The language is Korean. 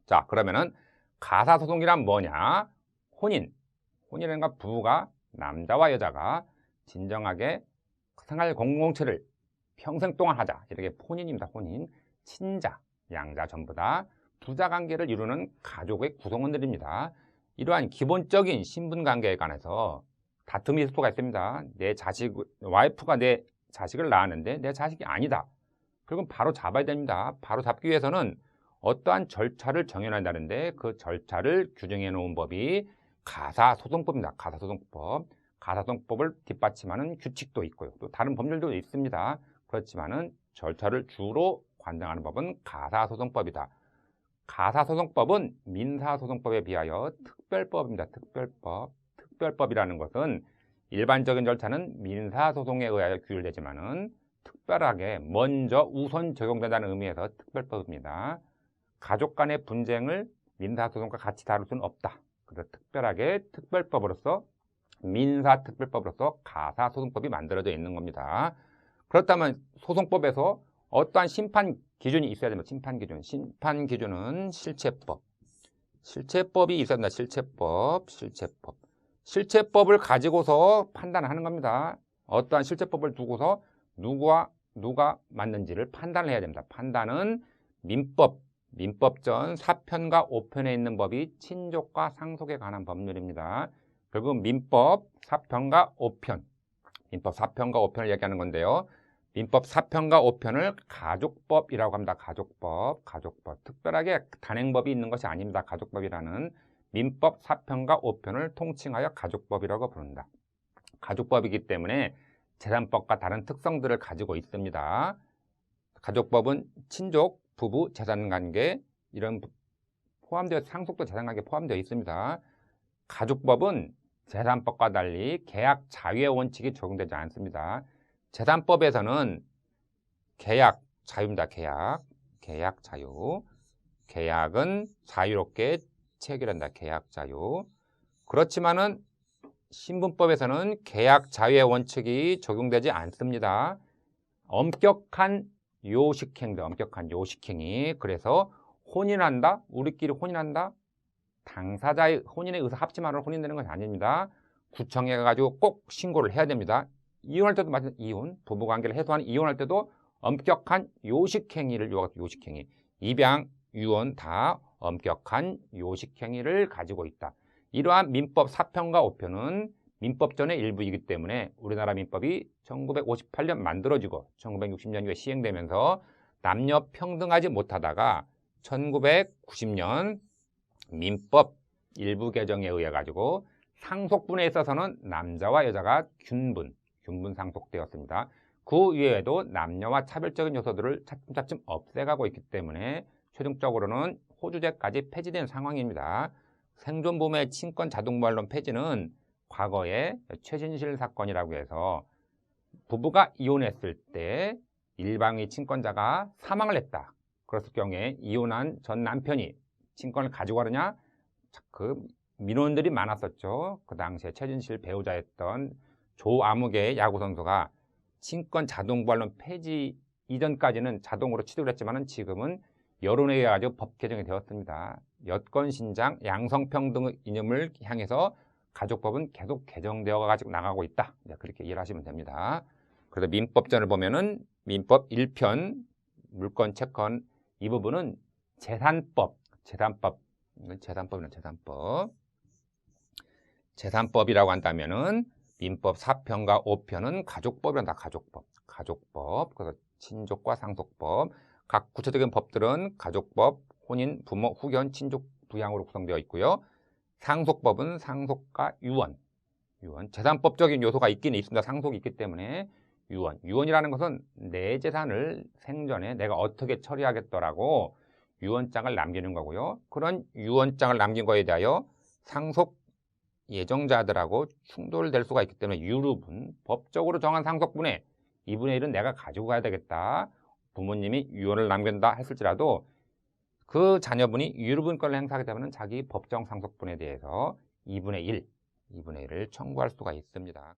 자, 그러면은 가사소송이란 뭐냐? 혼인이라는 건 부부가 남자와 여자가 진정하게 생활 공동체를 평생 동안 하자. 이렇게 혼인입니다. 혼인. 친자, 양자 전부 다 부자 관계를 이루는 가족의 구성원들입니다. 이러한 기본적인 신분 관계에 관해서 다툼이 있을 수가 있습니다. 와이프가 내 자식을 낳았는데 내 자식이 아니다. 그럼 바로 잡아야 됩니다. 바로 잡기 위해서는 어떠한 절차를 정해놔야 하는데 그 절차를 규정해 놓은 법이 가사소송법입니다. 가사소송법. 가사소송법을 뒷받침하는 규칙도 있고요. 또 다른 법률도 있습니다. 그렇지만은 절차를 주로 관장하는 법은 가사소송법이다. 가사소송법은 민사소송법에 비하여 특별법입니다. 특별법. 특별법이라는 것은 일반적인 절차는 민사소송에 의하여 규율되지만은 특별하게 먼저 우선 적용된다는 의미에서 특별법입니다. 가족 간의 분쟁을 민사소송과 같이 다룰 수는 없다. 그래서 특별하게 특별법으로서 민사특별법으로서 가사소송법이 만들어져 있는 겁니다. 그렇다면 소송법에서 어떠한 심판 기준이 있어야 됩니다. 심판 기준. 심판 기준은 실체법. 실체법이 있어야 된다. 실체법. 실체법을 가지고서 판단하는 겁니다. 어떠한 실체법을 두고서 누가 맞는지를 판단을 해야 됩니다. 판단은 민법전 4편과 5편에 있는 법이 친족과 상속에 관한 법률입니다. 결국 민법 4편과 5편, 민법 4편과 5편을 얘기하는 건데요. 민법 4편과 5편을 가족법이라고 합니다. 가족법. 특별하게 단행법이 있는 것이 아닙니다. 가족법이라는 민법 4편과 5편을 통칭하여 가족법이라고 부른다. 가족법이기 때문에 재산법과 다른 특성들을 가지고 있습니다. 가족법은 친족, 부부, 재산관계 이런 상속도 재산관계 포함되어 있습니다. 가족법은 재산법과 달리 계약 자유의 원칙이 적용되지 않습니다. 재산법에서는 계약 자유입니다. 계약 자유. 계약은 자유롭게 체결한다. 계약 자유. 그렇지만은 신분법에서는 계약 자유의 원칙이 적용되지 않습니다. 엄격한 요식행위. 그래서 혼인한다? 우리끼리 혼인한다? 당사자의 혼인에 의해서 합치만으로 혼인되는 것이 아닙니다. 구청에 가가지고 꼭 신고를 해야 됩니다. 이혼할 때도 마찬가지, 부부관계를 해소하는 이혼할 때도 엄격한 요식행위. 입양, 유언 다 엄격한 요식행위를 가지고 있다. 이러한 민법 4편과 5편은 민법전의 일부이기 때문에 우리나라 민법이 1958년 만들어지고 1960년에 시행되면서 남녀 평등하지 못하다가 1990년 민법 일부 개정에 의해 가지고 상속분에 있어서는 남자와 여자가 균분 상속되었습니다. 그 이외에도 남녀와 차별적인 요소들을 차츰 없애가고 있기 때문에 최종적으로는 호주제까지 폐지된 상황입니다. 생존부모의 친권 자동부활론 폐지는 과거에 최진실 사건이라고 해서 부부가 이혼했을 때 일방의 친권자가 사망을 했다. 그랬을 경우에 이혼한 전 남편이 친권을 가지고 가느냐? 그 민원들이 많았었죠. 그 당시에 최진실 배우자였던 조아무개 야구선수가 친권 자동부활론 폐지 이전까지는 자동으로 취득을 했지만 지금은 여론에 의해 가지고 법 개정이 되었습니다. 여권 신장 양성평등 이념을 향해서 가족법은 계속 개정되어 가지고 나가고 있다. 그렇게 이해를 하시면 됩니다. 그래서 민법전을 보면은 민법 1편 물권 채권 이 부분은 재산법이라고 한다면은 민법 4편과 5편은 가족법이란다. 가족법. 그래서 친족과 상속법. 각 구체적인 법들은 가족법, 혼인, 부모, 후견, 친족, 부양으로 구성되어 있고요. 상속법은 상속과 유언. 재산법적인 요소가 있긴 있습니다. 상속이 있기 때문에 유언이라는 것은 내 재산을 생전에 내가 어떻게 처리하겠더라고 유언장을 남기는 거고요. 그런 유언장을 남긴 거에 대하여 상속 예정자들하고 충돌될 수가 있기 때문에 유류분, 법적으로 정한 상속분의 2분의 1은 내가 가지고 가야 되겠다. 부모님이 유언을 남긴다 했을지라도 그 자녀분이 유류분권을 행사하게 되면 자기 법정 상속분에 대해서 2분의 1을 청구할 수가 있습니다.